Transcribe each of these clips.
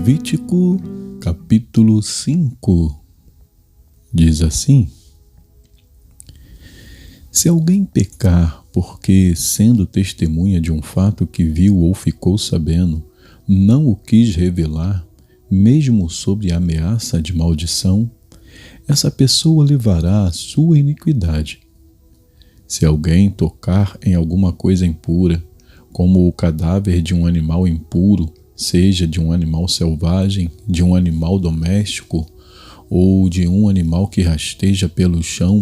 Levítico, capítulo 5, diz assim: se alguém pecar porque, sendo testemunha de um fato que viu ou ficou sabendo, não o quis revelar, mesmo sob a ameaça de maldição, essa pessoa levará a sua iniquidade. Se alguém tocar em alguma coisa impura, como o cadáver de um animal impuro, seja de um animal selvagem, de um animal doméstico ou de um animal que rasteja pelo chão,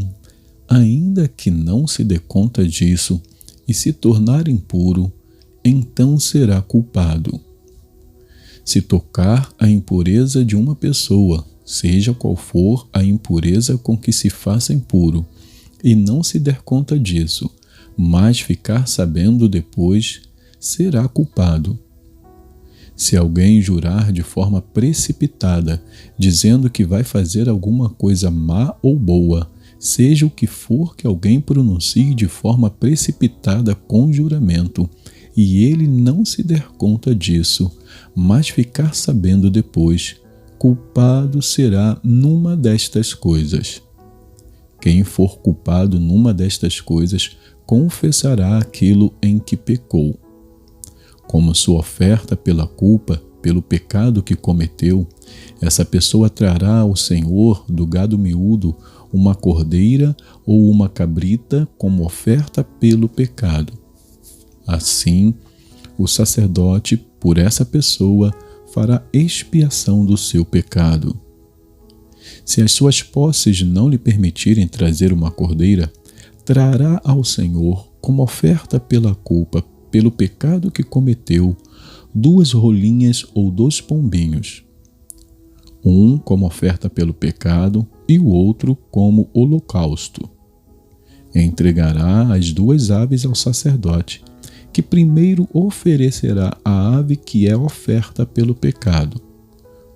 ainda que não se dê conta disso e se tornar impuro, então será culpado. Se tocar a impureza de uma pessoa, seja qual for a impureza com que se faça impuro, e não se der conta disso, mas ficar sabendo depois, será culpado. Se alguém jurar de forma precipitada, dizendo que vai fazer alguma coisa má ou boa, seja o que for que alguém pronuncie de forma precipitada com juramento, e ele não se der conta disso, mas ficar sabendo depois, culpado será numa destas coisas. Quem for culpado numa destas coisas, confessará aquilo em que pecou. Como sua oferta pela culpa, pelo pecado que cometeu, essa pessoa trará ao Senhor do gado miúdo uma cordeira ou uma cabrita como oferta pelo pecado. Assim, o sacerdote, por essa pessoa, fará expiação do seu pecado. Se as suas posses não lhe permitirem trazer uma cordeira, trará ao Senhor, como oferta pela culpa, pelo pecado que cometeu, 2 rolinhas ou 2 pombinhos, um como oferta pelo pecado e o outro como holocausto. Entregará as 2 aves ao sacerdote, que primeiro oferecerá a ave que é oferta pelo pecado.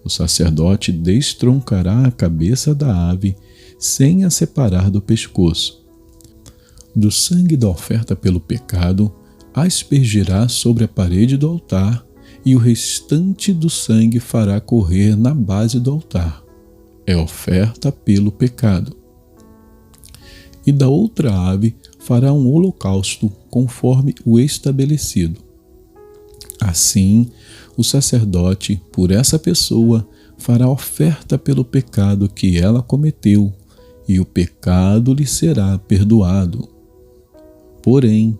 O sacerdote destroncará a cabeça da ave sem a separar do pescoço. Do sangue da oferta pelo pecado, aspergirá sobre a parede do altar e o restante do sangue fará correr na base do altar. É oferta pelo pecado. E da outra ave fará um holocausto conforme o estabelecido. Assim, o sacerdote, por essa pessoa, fará oferta pelo pecado que ela cometeu, e o pecado lhe será perdoado. Porém,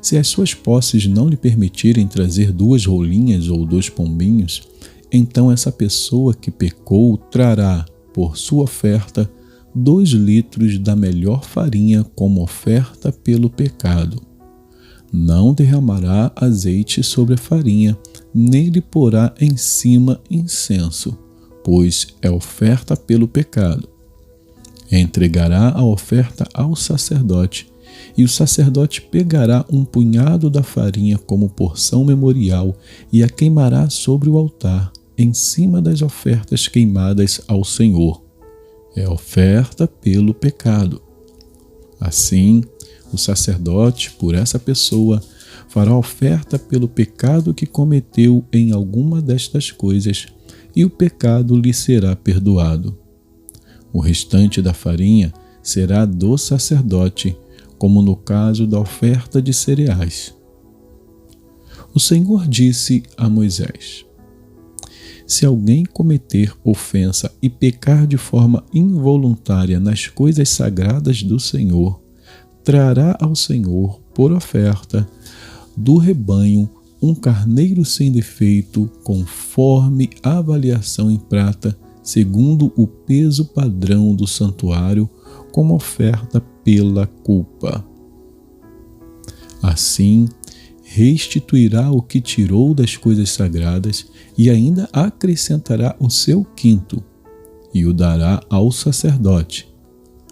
se as suas posses não lhe permitirem trazer 2 rolinhas ou 2 pombinhos, então essa pessoa que pecou trará, por sua oferta, 2 litros da melhor farinha como oferta pelo pecado. Não derramará azeite sobre a farinha, nem lhe porá em cima incenso, pois é oferta pelo pecado. Entregará a oferta ao sacerdote, e o sacerdote pegará um punhado da farinha como porção memorial e a queimará sobre o altar, em cima das ofertas queimadas ao Senhor. É oferta pelo pecado. Assim, o sacerdote, por essa pessoa, fará oferta pelo pecado que cometeu em alguma destas coisas, e o pecado lhe será perdoado. O restante da farinha será do sacerdote, como no caso da oferta de cereais. O Senhor disse a Moisés: se alguém cometer ofensa e pecar de forma involuntária nas coisas sagradas do Senhor, trará ao Senhor, por oferta, do rebanho, um carneiro sem defeito, conforme a avaliação em prata, segundo o peso padrão do santuário, como oferta pela culpa. Assim, restituirá o que tirou das coisas sagradas e ainda acrescentará o seu quinto, e o dará ao sacerdote.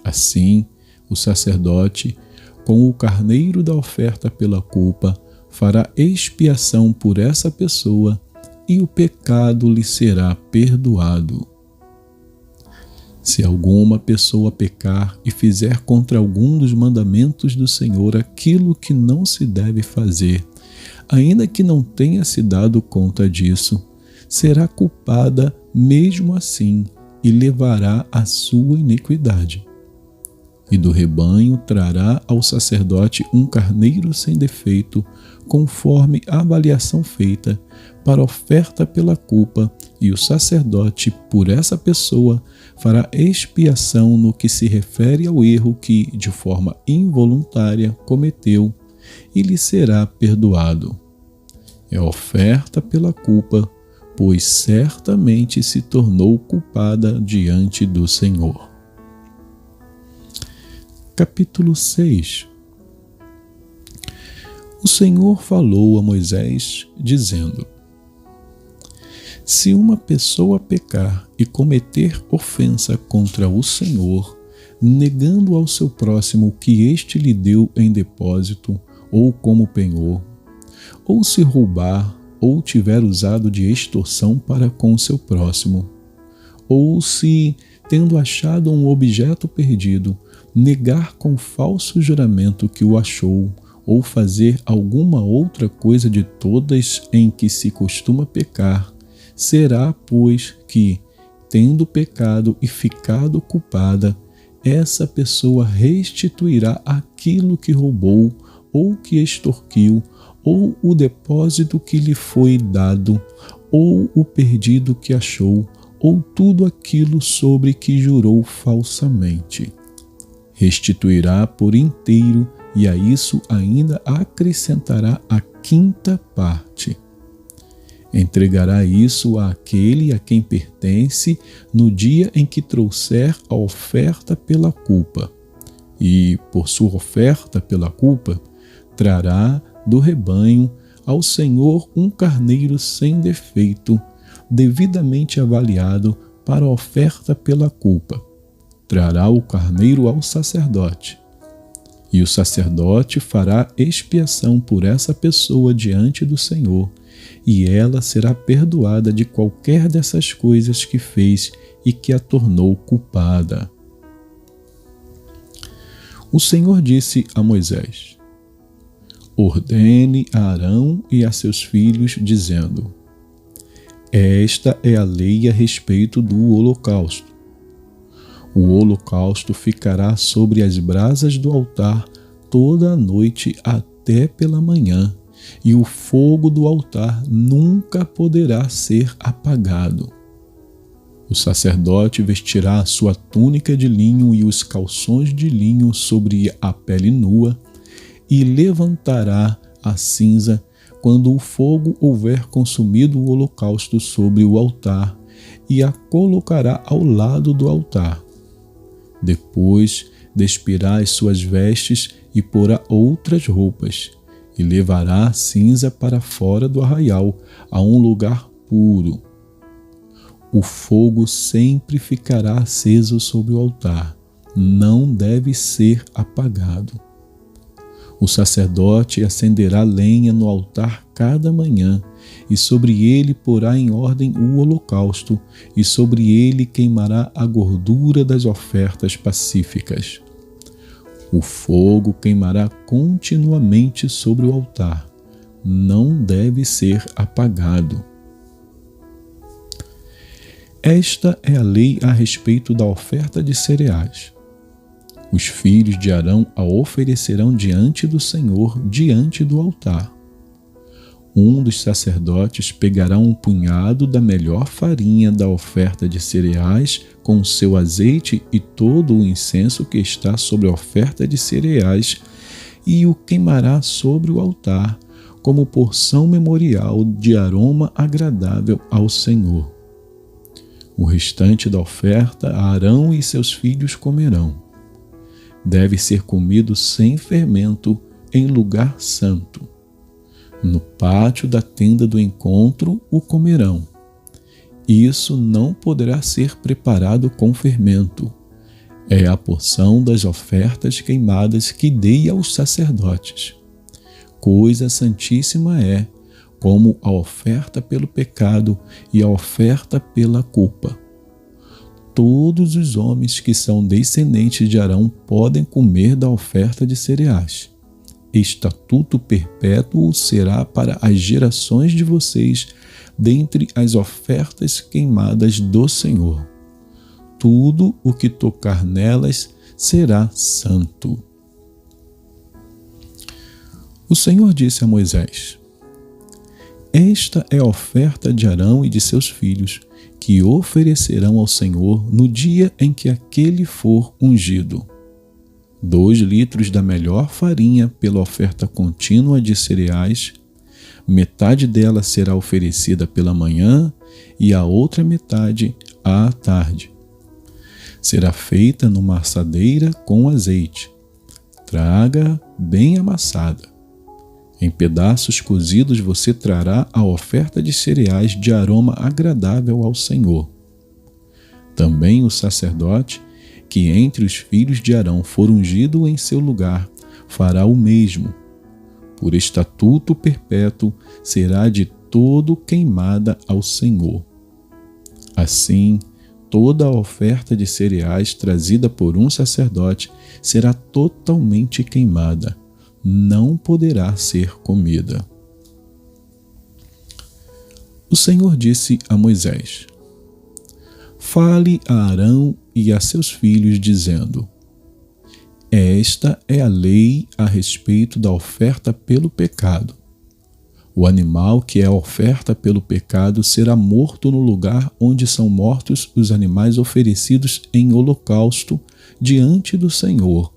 Assim, o sacerdote, com o carneiro da oferta pela culpa, fará expiação por essa pessoa e o pecado lhe será perdoado. Se alguma pessoa pecar e fizer contra algum dos mandamentos do Senhor aquilo que não se deve fazer, ainda que não tenha se dado conta disso, será culpada mesmo assim e levará a sua iniquidade. E do rebanho trará ao sacerdote um carneiro sem defeito, conforme a avaliação feita, para oferta pela culpa, e o sacerdote, por essa pessoa, fará expiação no que se refere ao erro que, de forma involuntária, cometeu, e lhe será perdoado. É oferta pela culpa, pois certamente se tornou culpada diante do Senhor. Capítulo 6. O Senhor falou a Moisés, dizendo: Se uma pessoa pecar e cometer ofensa contra o Senhor, negando ao seu próximo o que este lhe deu em depósito ou como penhor, ou se roubar, ou tiver usado de extorsão para com o seu próximo, ou se, tendo achado um objeto perdido, negar com falso juramento que o achou, ou fazer alguma outra coisa de todas em que se costuma pecar, será, pois, que, tendo pecado e ficado culpada, essa pessoa restituirá aquilo que roubou, ou que extorquiu, ou o depósito que lhe foi dado, ou o perdido que achou, ou tudo aquilo sobre que jurou falsamente. Restituirá por inteiro, e a isso ainda acrescentará a quinta parte. Entregará isso àquele a quem pertence no dia em que trouxer a oferta pela culpa, e, por sua oferta pela culpa, trará do rebanho ao Senhor um carneiro sem defeito, devidamente avaliado para a oferta pela culpa. Trará o carneiro ao sacerdote, e o sacerdote fará expiação por essa pessoa diante do Senhor, e ela será perdoada de qualquer dessas coisas que fez e que a tornou culpada. O Senhor disse a Moisés: Ordene a Arão e a seus filhos, dizendo: Esta é a lei a respeito do holocausto. O holocausto ficará sobre as brasas do altar toda a noite até pela manhã, e o fogo do altar nunca poderá ser apagado. O sacerdote vestirá a sua túnica de linho e os calções de linho sobre a pele nua, e levantará a cinza quando o fogo houver consumido o holocausto sobre o altar, e a colocará ao lado do altar. Depois despirá as suas vestes e porá outras roupas, e levará a cinza para fora do arraial, a um lugar puro. O fogo sempre ficará aceso sobre o altar, não deve ser apagado. O sacerdote acenderá lenha no altar cada manhã, e sobre ele porá em ordem o holocausto, e sobre ele queimará a gordura das ofertas pacíficas. O fogo queimará continuamente sobre o altar, não deve ser apagado. Esta é a lei a respeito da oferta de cereais. Os filhos de Arão a oferecerão diante do Senhor, diante do altar. Um dos sacerdotes pegará um punhado da melhor farinha da oferta de cereais com seu azeite e todo o incenso que está sobre a oferta de cereais e o queimará sobre o altar como porção memorial de aroma agradável ao Senhor. O restante da oferta Arão e seus filhos comerão. Deve ser comido sem fermento em lugar santo. No pátio da tenda do encontro o comerão. Isso não poderá ser preparado com fermento. É a porção das ofertas queimadas que dei aos sacerdotes. Coisa santíssima é, como a oferta pelo pecado e a oferta pela culpa. Todos os homens que são descendentes de Arão podem comer da oferta de cereais. estatuto perpétuo será para as gerações de vocês dentre as ofertas queimadas do Senhor. Tudo o que tocar nelas será santo. O Senhor disse a Moisés: Esta é a oferta de Arão e de seus filhos, que oferecerão ao Senhor no dia em que aquele for ungido. 2 litros da melhor farinha pela oferta contínua de cereais, metade dela será oferecida pela manhã e a outra metade à tarde. Será feita numa assadeira com azeite. Traga bem amassada. Em pedaços cozidos você trará a oferta de cereais de aroma agradável ao Senhor. Também o sacerdote, que entre os filhos de Arão for ungido em seu lugar, fará o mesmo. Por estatuto perpétuo será de todo queimada ao Senhor. Assim, toda a oferta de cereais trazida por um sacerdote será totalmente queimada, não poderá ser comida. O Senhor disse a Moisés: Fale a Arão e a seus filhos, dizendo: Esta é a lei a respeito da oferta pelo pecado. O animal que é a oferta pelo pecado será morto no lugar onde são mortos os animais oferecidos em holocausto diante do Senhor,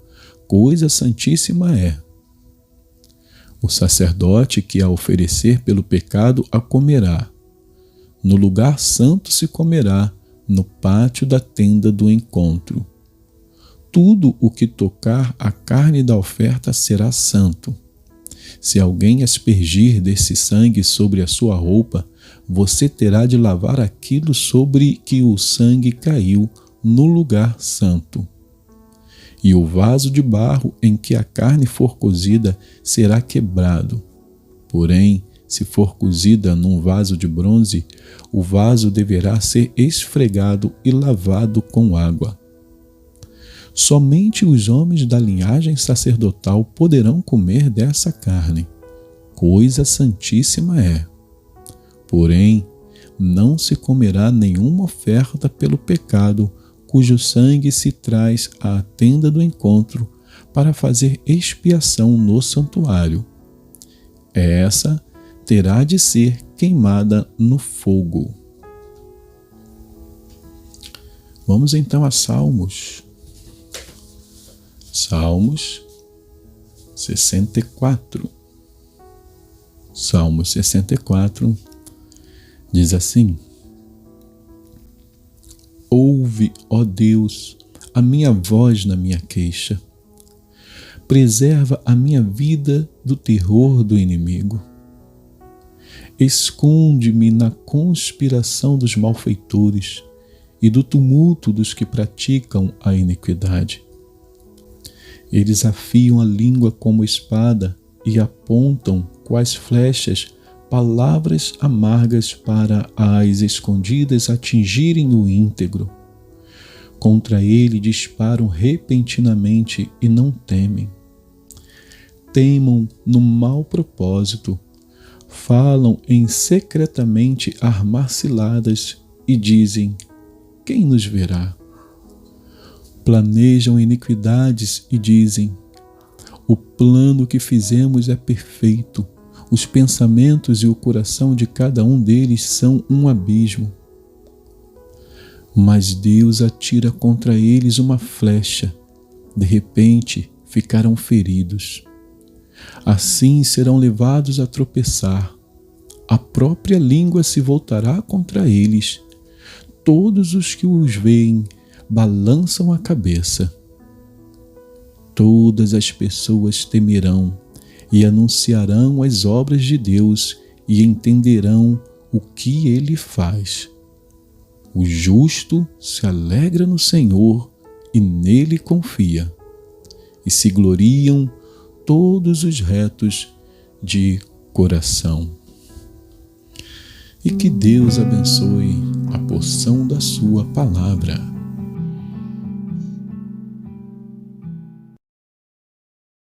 coisa santíssima é. O sacerdote que a oferecer pelo pecado a comerá. No lugar santo se comerá, no pátio da tenda do encontro. Tudo o que tocar a carne da oferta será santo. Se alguém aspergir desse sangue sobre a sua roupa, você terá de lavar aquilo sobre que o sangue caiu no lugar santo. E o vaso de barro em que a carne for cozida será quebrado. Porém, se for cozida num vaso de bronze, o vaso deverá ser esfregado e lavado com água. Somente os homens da linhagem sacerdotal poderão comer dessa carne. Coisa santíssima é. Porém, não se comerá nenhuma oferta pelo pecado, cujo sangue se traz à tenda do encontro para fazer expiação no santuário. Essa terá de ser queimada no fogo. Vamos então a Salmos. Salmos 64. Salmos 64 diz assim: Ouve, ó Deus, a minha voz na minha queixa. Preserva a minha vida do terror do inimigo. Esconde-me na conspiração dos malfeitores e do tumulto dos que praticam a iniquidade. Eles afiam a língua como espada e apontam, quais flechas, palavras amargas para as escondidas atingirem o íntegro. Contra ele disparam repentinamente e não temem. Teimam no mau propósito, falam em secretamente armar ciladas e dizem: quem nos verá? Planejam iniquidades e dizem: o plano que fizemos é perfeito. Os pensamentos e o coração de cada um deles são um abismo. Mas Deus atira contra eles uma flecha. De repente ficarão feridos. Assim serão levados a tropeçar. A própria língua se voltará contra eles. Todos os que os veem balançam a cabeça. Todas as pessoas temerão e anunciarão as obras de Deus e entenderão o que Ele faz. O justo se alegra no Senhor e nele confia, e se gloriam todos os retos de coração. E que Deus abençoe a porção da sua palavra.